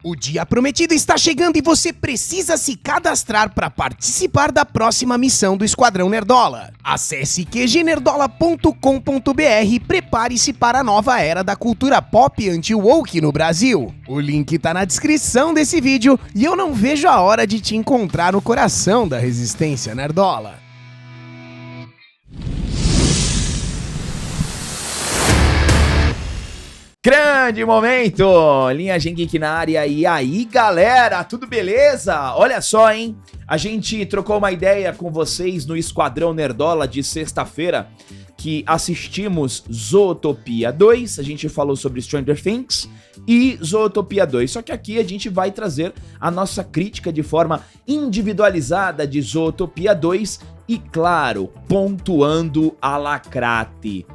O dia prometido está chegando e você precisa se cadastrar para participar da próxima missão do Esquadrão Nerdola. Acesse qgnerdola.com.br e prepare-se para a nova era da cultura pop anti-woke no Brasil. O link tá na descrição desse vídeo e eu não vejo a hora de te encontrar no coração da resistência nerdola. Grande momento! Linha Gen Geek na área. E aí, galera, tudo beleza? Olha só, hein? A gente trocou uma ideia com vocês no Esquadrão Nerdola de sexta-feira, que assistimos Zootopia 2, a gente falou sobre Stranger Things e Zootopia 2, só que aqui a gente vai trazer a nossa crítica de forma individualizada de Zootopia 2 e, claro, pontuando a lacrate.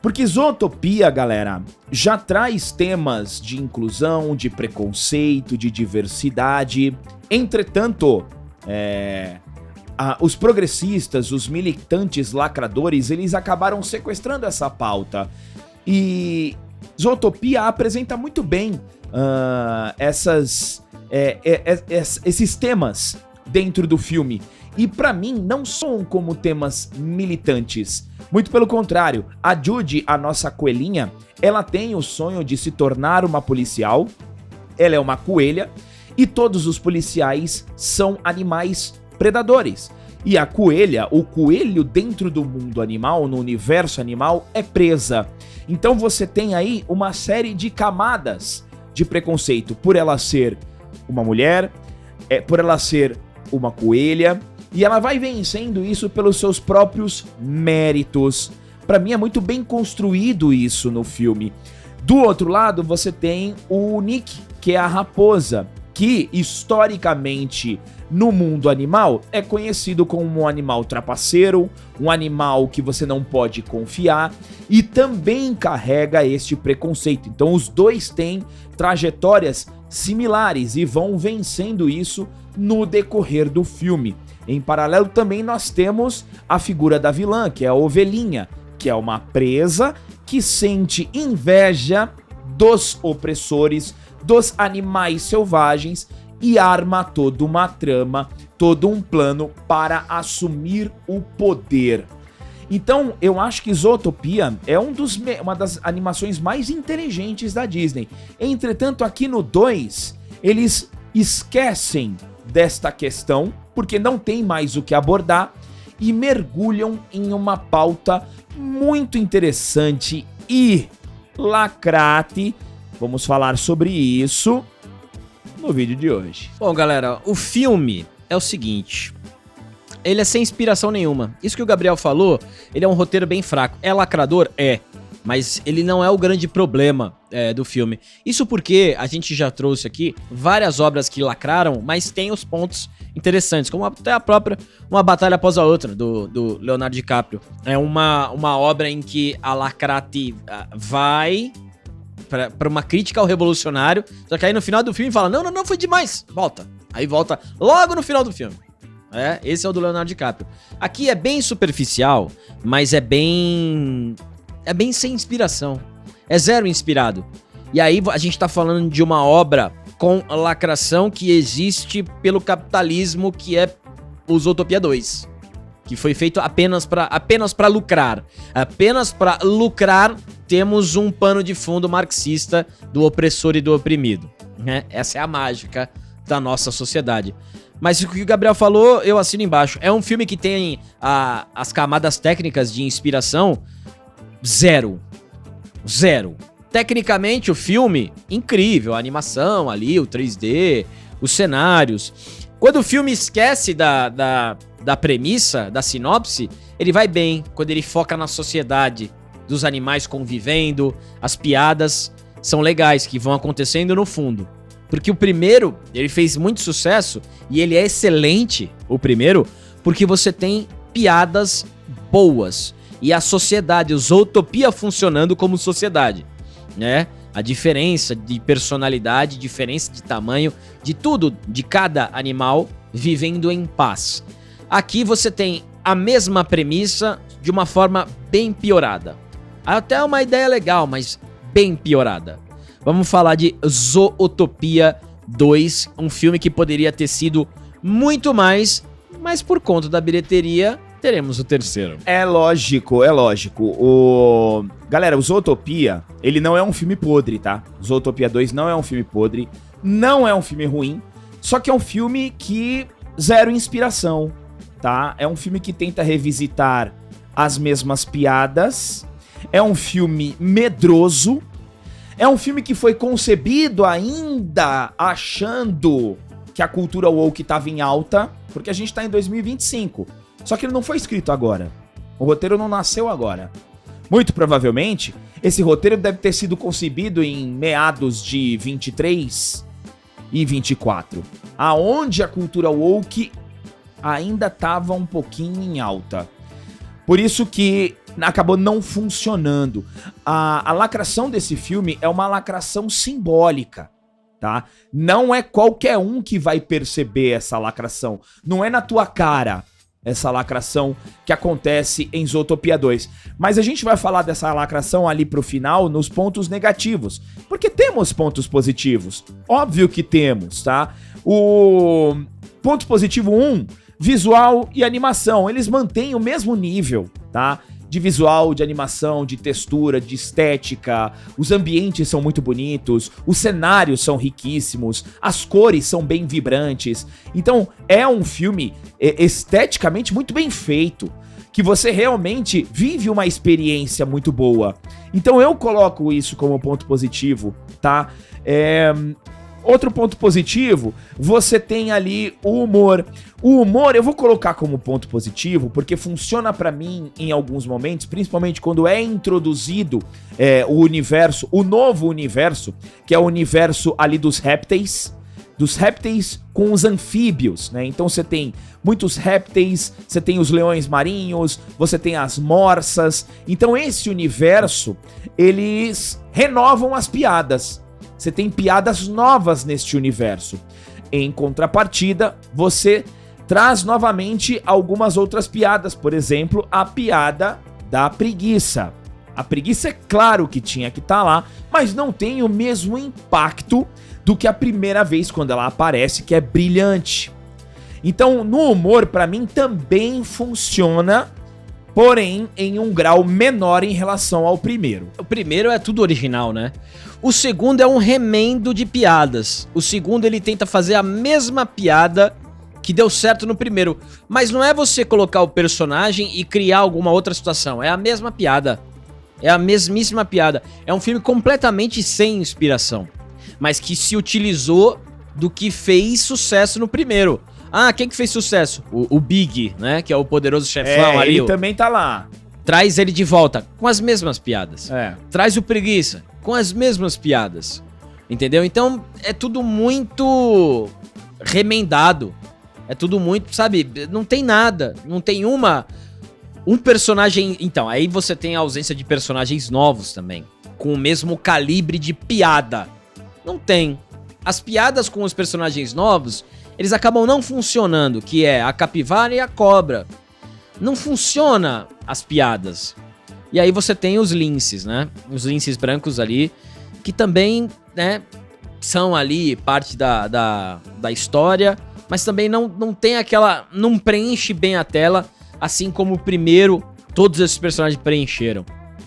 Porque Zootopia, galera, já traz temas de inclusão, de preconceito, de diversidade. Entretanto, os progressistas, os militantes lacradores, eles acabaram sequestrando essa pauta. E Zootopia apresenta muito bem esses temas dentro do filme. E pra mim não são como temas militantes. Muito pelo contrário, a Judy, a nossa coelhinha, ela tem o sonho de se tornar uma policial. Ela é uma coelha e todos os policiais são animais predadores. E a coelha, o coelho dentro do mundo animal, no universo animal, é presa. Então você tem aí uma série de camadas de preconceito por ela ser uma mulher, por ela ser uma coelha. E ela vai vencendo isso pelos seus próprios méritos. Pra mim é muito bem construído isso no filme. Do outro lado, você tem o Nick, que é a raposa, que historicamente no mundo animal é conhecido como um animal trapaceiro, um animal que você não pode confiar e também carrega este preconceito. Então os dois têm trajetórias similares e vão vencendo isso no decorrer do filme. Em paralelo também nós temos a figura da vilã, que é a ovelhinha, que é uma presa que sente inveja dos opressores, dos animais selvagens e arma toda uma trama, todo um plano para assumir o poder. Então eu acho que Zootopia é uma das animações mais inteligentes da Disney. Entretanto, aqui no 2, eles esquecem desta questão, porque não tem mais o que abordar, e mergulham em uma pauta muito interessante e lacrate. Vamos falar sobre isso no vídeo de hoje. Bom, galera, o filme é o seguinte: ele é sem inspiração nenhuma. Isso que o Gabriel falou, ele é um roteiro bem fraco. É lacrador? É. Mas ele não é o grande problema do filme. Isso porque a gente já trouxe aqui várias obras que lacraram, mas tem os pontos interessantes, como até a própria Uma Batalha Após a Outra, do Leonardo DiCaprio. É uma obra em que a lacrate vai pra uma crítica ao revolucionário, só que aí no final do filme fala, não, foi demais, volta. Aí volta logo no final do filme. Esse é o do Leonardo DiCaprio. Aqui é bem superficial, mas é bem sem inspiração. É zero inspirado. E aí a gente tá falando de uma obra com lacração que existe pelo capitalismo, que é o Zootopia 2. Que foi feito apenas pra lucrar. Apenas pra lucrar, temos um pano de fundo marxista do opressor e do oprimido. Essa é a mágica da nossa sociedade. Mas o que o Gabriel falou, eu assino embaixo. É um filme que tem as camadas técnicas de inspiração zero. Tecnicamente o filme, incrível, a animação ali, o 3D, os cenários. Quando o filme esquece da premissa, da sinopse, ele vai bem. Quando ele foca na sociedade, dos animais convivendo, as piadas são legais, que vão acontecendo no fundo. Porque o primeiro, ele fez muito sucesso e ele é excelente, o primeiro, porque você tem piadas boas. E a sociedade, o Zootopia funcionando como sociedade, né? A diferença de personalidade, diferença de tamanho, de tudo, de cada animal vivendo em paz. Aqui você tem a mesma premissa de uma forma bem piorada. Até uma ideia legal, mas bem piorada. Vamos falar de Zootopia 2, um filme que poderia ter sido muito mais, mas por conta da bilheteria, teremos o terceiro. É lógico. Galera, o Zootopia, ele não é um filme podre, tá? Zootopia 2 não é um filme podre, não é um filme ruim, só que é um filme que zero inspiração, tá? É um filme que tenta revisitar as mesmas piadas, é um filme medroso, é um filme que foi concebido ainda achando que a cultura woke tava em alta, porque a gente tá em 2025. Só que ele não foi escrito agora. O roteiro não nasceu agora. Muito provavelmente, esse roteiro deve ter sido concebido em meados de 23 e 24, aonde a cultura woke ainda tava um pouquinho em alta. Por isso que acabou não funcionando. A lacração desse filme é uma lacração simbólica, tá? Não é qualquer um que vai perceber essa lacração. Não é na tua cara essa lacração que acontece em Zootopia 2. Mas a gente vai falar dessa lacração ali pro final nos pontos negativos. Porque temos pontos positivos. Óbvio que temos, tá? O ponto positivo 1... visual e animação, eles mantêm o mesmo nível, tá? De visual, de animação, de textura, de estética, os ambientes são muito bonitos, os cenários são riquíssimos, as cores são bem vibrantes. Então é um filme esteticamente muito bem feito, que você realmente vive uma experiência muito boa. Então eu coloco isso como ponto positivo, tá? Outro ponto positivo, você tem ali o humor. O humor eu vou colocar como ponto positivo porque funciona pra mim em alguns momentos, principalmente quando é introduzido o universo, o novo universo, que é o universo ali dos répteis com os anfíbios, né? Então você tem muitos répteis, você tem os leões marinhos, você tem as morsas. Então esse universo, eles renovam as piadas. Você tem piadas novas neste universo. Em contrapartida, você traz novamente algumas outras piadas. Por exemplo, a piada da preguiça. A preguiça é claro que tinha que estar lá, mas não tem o mesmo impacto do que a primeira vez quando ela aparece, que é brilhante. Então, no humor, pra mim, também funciona, porém em um grau menor em relação ao primeiro. O primeiro é tudo original, né? O segundo é um remendo de piadas. O segundo ele tenta fazer a mesma piada que deu certo no primeiro. Mas não é você colocar o personagem e criar alguma outra situação. É a mesma piada. É a mesmíssima piada. É um filme completamente sem inspiração. Mas que se utilizou do que fez sucesso no primeiro. Ah, quem que fez sucesso? O Big, né? Que é o poderoso chefão ali. Ele também tá lá. Traz ele de volta com as mesmas piadas. É. Traz o Preguiça com as mesmas piadas. Entendeu? Então é tudo muito remendado. É tudo muito, sabe? Não tem nada. Não tem um personagem... Então, aí você tem a ausência de personagens novos também. Com o mesmo calibre de piada. Não tem. As piadas com os personagens novos, eles acabam não funcionando. Que é a capivara e a cobra. Não funciona as piadas. E aí você tem os linces, né? Os linces brancos ali, que também, né, são ali parte da história, mas também não tem aquela... Não preenche bem a tela, assim como o primeiro, todos esses personagens preencheram.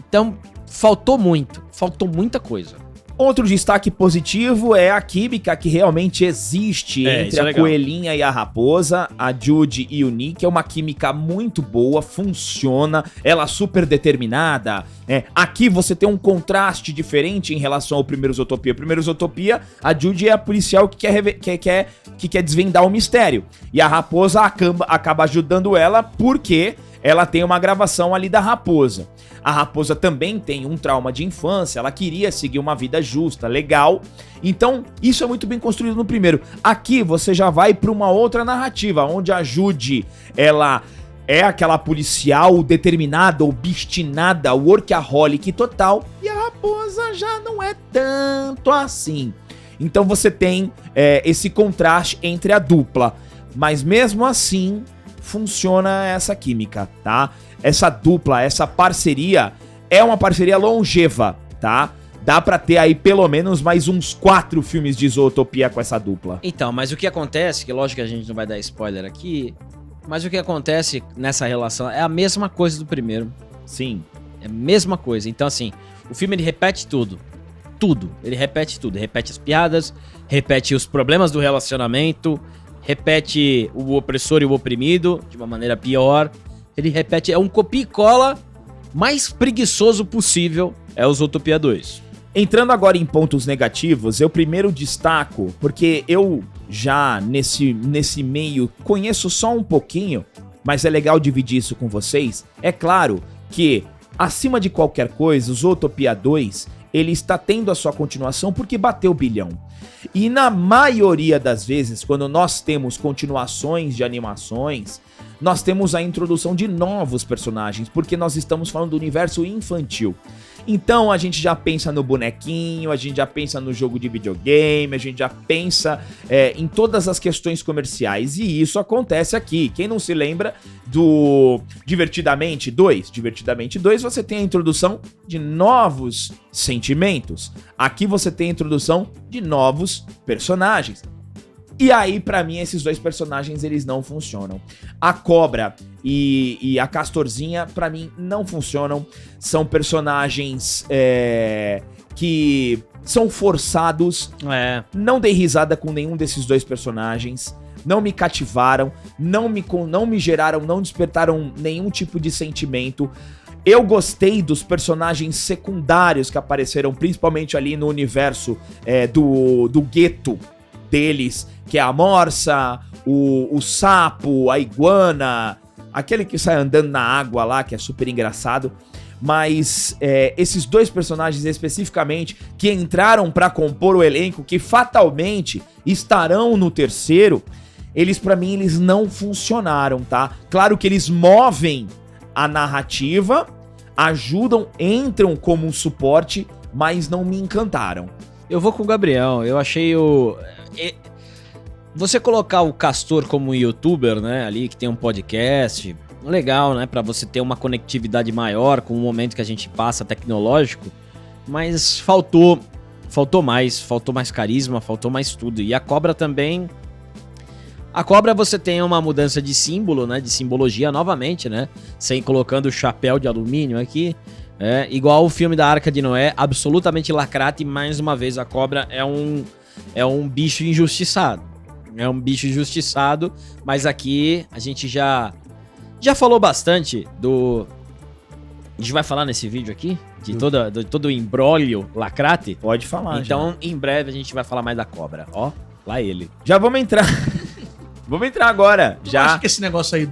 Então, faltou muita coisa. Outro destaque positivo é a química que realmente existe entre a coelhinha e a raposa, a Judy e o Nick. É uma química muito boa, funciona, ela super determinada. Aqui você tem um contraste diferente em relação ao primeiro Zootopia. O primeiro Zootopia, a Judy é a policial que quer desvendar o mistério. E a raposa acaba ajudando ela porque ela tem uma gravação ali da raposa. A raposa também tem um trauma de infância, ela queria seguir uma vida justa, legal. Então, isso é muito bem construído no primeiro. Aqui você já vai para uma outra narrativa, onde a Judy, ela é aquela policial determinada, obstinada, workaholic total, e a raposa já não é tanto assim. Então você tem esse contraste entre a dupla, mas mesmo assim funciona essa química, tá? Essa dupla, essa parceria é uma parceria longeva, tá? dá pra ter aí pelo menos mais uns 4 filmes de Zootopia com essa dupla. Então, mas o que acontece, que lógico que a gente não vai dar spoiler aqui, mas o que acontece nessa relação é a mesma coisa do primeiro. Sim. É a mesma coisa. Então, assim, o filme ele repete tudo. Tudo. Ele repete tudo. Repete as piadas, repete os problemas do relacionamento, repete o opressor e o oprimido de uma maneira pior. Ele repete, é um copia e cola mais preguiçoso possível, é o Zootopia 2. Entrando agora em pontos negativos, eu primeiro destaco, porque eu já nesse meio conheço só um pouquinho, mas é legal dividir isso com vocês. É claro que, acima de qualquer coisa, o Zootopia 2, ele está tendo a sua continuação porque bateu o bilhão. E na maioria das vezes, quando nós temos continuações de animações, nós temos a introdução de novos personagens, porque nós estamos falando do universo infantil. Então a gente já pensa no bonequinho, a gente já pensa no jogo de videogame, a gente já pensa em todas as questões comerciais. E isso acontece aqui. Quem não se lembra do Divertidamente 2? Divertidamente 2 você tem a introdução de novos sentimentos. Aqui você tem a introdução de novos personagens. E aí, pra mim, esses dois personagens, eles não funcionam. A Cobra e a Castorzinha, pra mim, não funcionam. São personagens que são forçados. Não dei risada com nenhum desses dois personagens. Não me cativaram, não me geraram, não despertaram nenhum tipo de sentimento. Eu gostei dos personagens secundários que apareceram, principalmente ali no universo do gueto deles, que é a morsa, o sapo, a iguana, aquele que sai andando na água lá, que é super engraçado. Mas esses dois personagens especificamente, que entraram pra compor o elenco, que fatalmente estarão no terceiro, eles pra mim, eles não funcionaram, tá? Claro que eles movem a narrativa, ajudam, entram como um suporte, mas não me encantaram. Eu vou com o Gabriel, eu achei você colocar o Castor como youtuber, né, ali que tem um podcast, legal, né, pra você ter uma conectividade maior com o momento que a gente passa tecnológico, mas faltou mais carisma, faltou mais tudo. E a Cobra também. A Cobra você tem uma mudança de símbolo, né, de simbologia novamente, né, sem colocando o chapéu de alumínio aqui. Igual o filme da Arca de Noé, absolutamente lacrate, e mais uma vez a Cobra é um bicho injustiçado. É um bicho injustiçado, mas aqui a gente já falou bastante do... A gente vai falar nesse vídeo aqui, de todo o imbróglio lacrate? Pode falar. Então, já. Em breve a gente vai falar mais da Cobra. Ó, lá ele. Já vamos entrar. Vamos entrar agora. Eu Já. acho que esse negócio aí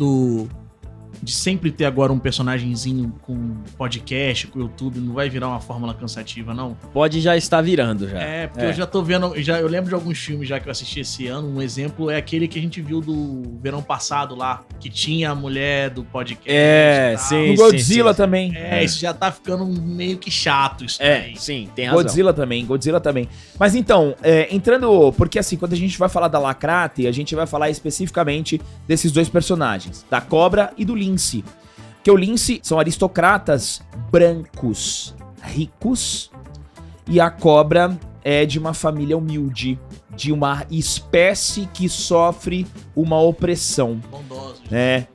de sempre ter agora um personagemzinho com podcast, com YouTube, não vai virar uma fórmula cansativa, não? Pode já estar virando, já. Porque eu já tô vendo, eu lembro de alguns filmes já que eu assisti esse ano, um exemplo é aquele que a gente viu do verão passado lá, que tinha a mulher do podcast. Sim. No Godzilla também. Isso já tá ficando meio que chato isso também. Sim, tem razão. Godzilla também. Mas então, entrando... Porque assim, quando a gente vai falar da Lacrate, a gente vai falar especificamente desses dois personagens, da Cobra e do Lince. Que o Lince são aristocratas brancos, ricos, e a Cobra é de uma família humilde, de uma espécie que sofre uma opressão. Bondosos.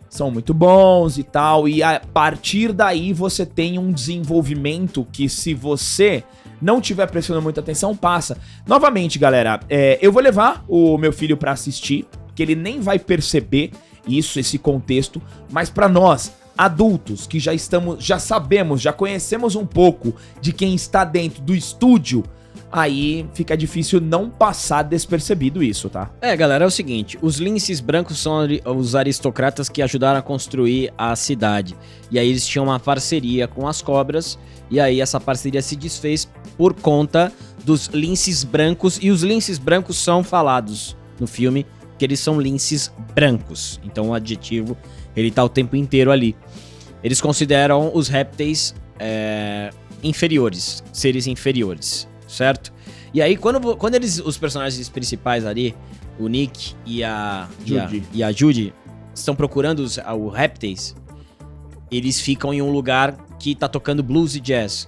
São muito bons e tal, e a partir daí você tem um desenvolvimento que, se você não tiver prestando muita atenção, passa. Novamente, galera, eu vou levar o meu filho pra assistir, que ele nem vai perceber esse contexto, mas pra nós, adultos, que já sabemos, já conhecemos um pouco de quem está dentro do estúdio, aí fica difícil não passar despercebido isso, tá? Galera, é o seguinte, os linces brancos são os aristocratas que ajudaram a construir a cidade. E aí eles tinham uma parceria com as cobras, e aí essa parceria se desfez por conta dos linces brancos, e os linces brancos são falados no filme, que eles são linces brancos. Então o adjetivo, ele tá o tempo inteiro ali. Eles consideram os répteis inferiores, seres inferiores, certo? E aí quando os personagens principais ali, o Nick e a Judy, estão procurando os répteis, eles ficam em um lugar que tá tocando blues e jazz.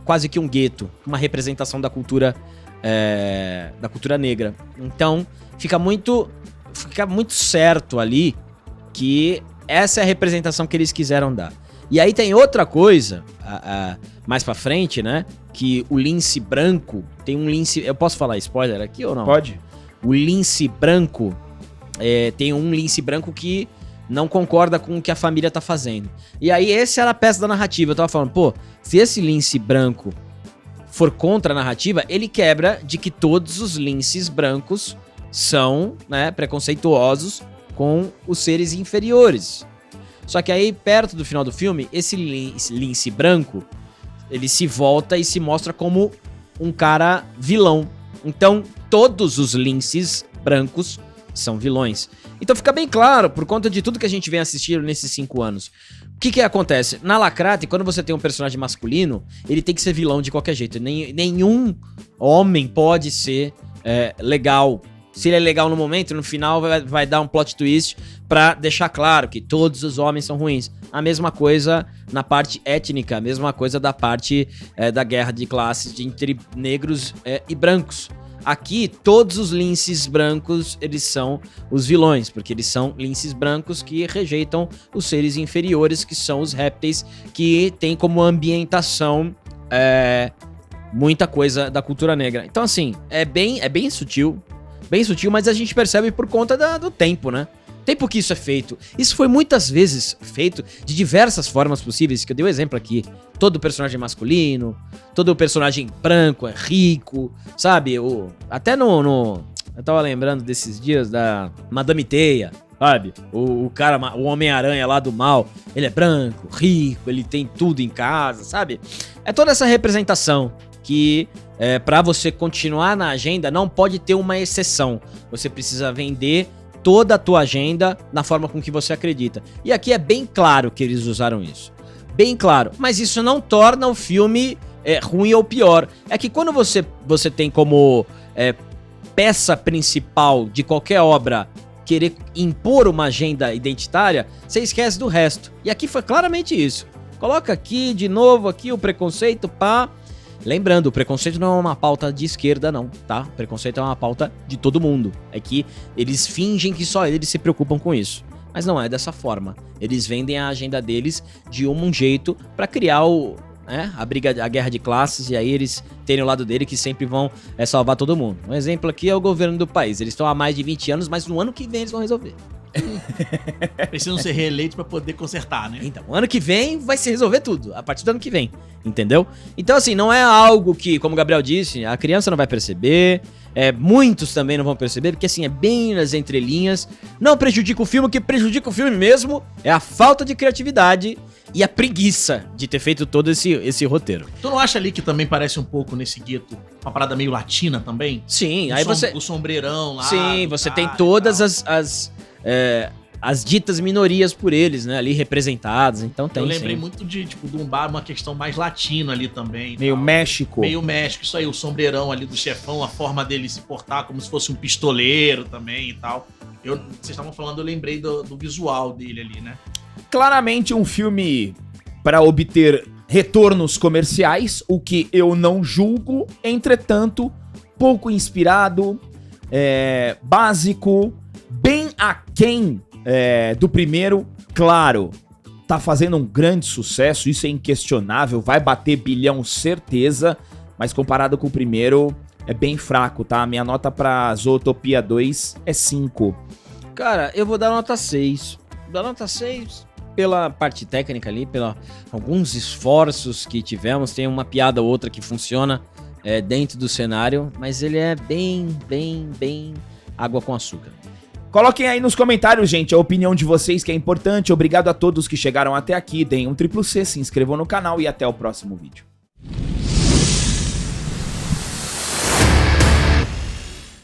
quase que um gueto, uma representação da cultura negra. Então, fica muito certo ali que essa é a representação que eles quiseram dar. E aí tem outra coisa, mais pra frente, né? Que o lince branco, tem um lince... Eu posso falar spoiler aqui ou não? Pode. O lince branco, tem um lince branco que não concorda com o que a família tá fazendo. E aí essa era a peça da narrativa. Eu tava falando, pô, se esse lince branco for contra a narrativa, ele quebra de que todos os linces brancos são, né, preconceituosos com os seres inferiores. Só que aí, perto do final do filme, esse lince branco, ele se volta e se mostra como um cara vilão. Então, todos os linces brancos são vilões. Então fica bem claro, por conta de tudo que a gente vem assistindo nesses 5 anos. O que acontece? Na Lacrate, quando você tem um personagem masculino, ele tem que ser vilão de qualquer jeito. Nenhum homem pode ser legal. Se ele é legal no momento, no final vai dar um plot twist pra deixar claro que todos os homens são ruins. A mesma coisa na parte étnica, a mesma coisa da parte da guerra de classes entre negros e brancos. Aqui, todos os linces brancos, eles são os vilões, porque eles são linces brancos que rejeitam os seres inferiores, que são os répteis, que tem como ambientação muita coisa da cultura negra. Então, assim, é bem sutil, mas a gente percebe por conta do tempo, né? Tempo que isso é feito. Isso foi muitas vezes feito de diversas formas possíveis, que eu dei o exemplo aqui. Todo personagem masculino, todo personagem branco é rico, sabe? Até eu tava lembrando desses dias da Madame Teia, sabe? O Homem-Aranha lá do mal, ele é branco, rico, ele tem tudo em casa, sabe? É toda essa representação que... pra você continuar na agenda, não pode ter uma exceção. Você precisa vender toda a tua agenda na forma com que você acredita. E aqui é bem claro que eles usaram isso. Bem claro. Mas isso não torna o filme ruim ou pior. É que quando você tem como peça principal de qualquer obra querer impor uma agenda identitária, você esquece do resto. E aqui foi claramente isso. Coloca aqui, de novo, aqui o preconceito, pá... Lembrando, o preconceito não é uma pauta de esquerda, não, tá? O preconceito é uma pauta de todo mundo. É que eles fingem que só eles se preocupam com isso. Mas não é dessa forma. Eles vendem a agenda deles de um jeito pra criar a guerra de classes, e aí eles terem o lado dele que sempre vão salvar todo mundo. Um exemplo aqui é o governo do país. Eles estão há mais de 20 anos, mas no ano que vem eles vão resolver. Precisam ser reeleitos pra poder consertar, né? Então, ano que vem vai se resolver tudo, a partir do ano que vem, entendeu? Então, assim, não é algo que, como o Gabriel disse, a criança não vai perceber, muitos também não vão perceber, porque, assim, é bem nas entrelinhas, não prejudica o filme, o que prejudica o filme mesmo é a falta de criatividade e a preguiça de ter feito todo esse roteiro. Tu não acha ali que também parece um pouco nesse gueto, uma parada meio latina também? Sim, aí você... O sombreirão lá... Sim, você tem todas as ditas minorias por eles, né, ali representadas, então tem. Eu lembrei muito de um bar, uma questão mais latina ali também. Meio México. Meio México, isso aí, o sombreirão ali do chefão, a forma dele se portar como se fosse um pistoleiro também e tal. Vocês estavam falando, eu lembrei do visual dele ali, né? Claramente um filme para obter retornos comerciais, o que eu não julgo, entretanto, pouco inspirado, básico, bem aquém do primeiro. Claro, tá fazendo um grande sucesso, isso é inquestionável, vai bater bilhão certeza, mas comparado com o primeiro é bem fraco, tá? Minha nota pra Zootopia 2 é 5. Cara, eu vou dar nota 6. Vou dar nota 6 pela parte técnica ali, pela alguns esforços que tivemos, tem uma piada ou outra que funciona dentro do cenário, mas ele é bem água com açúcar. Coloquem aí nos comentários, gente, a opinião de vocês, que é importante. Obrigado a todos que chegaram até aqui. Deem um triplo C, se inscrevam no canal e até o próximo vídeo.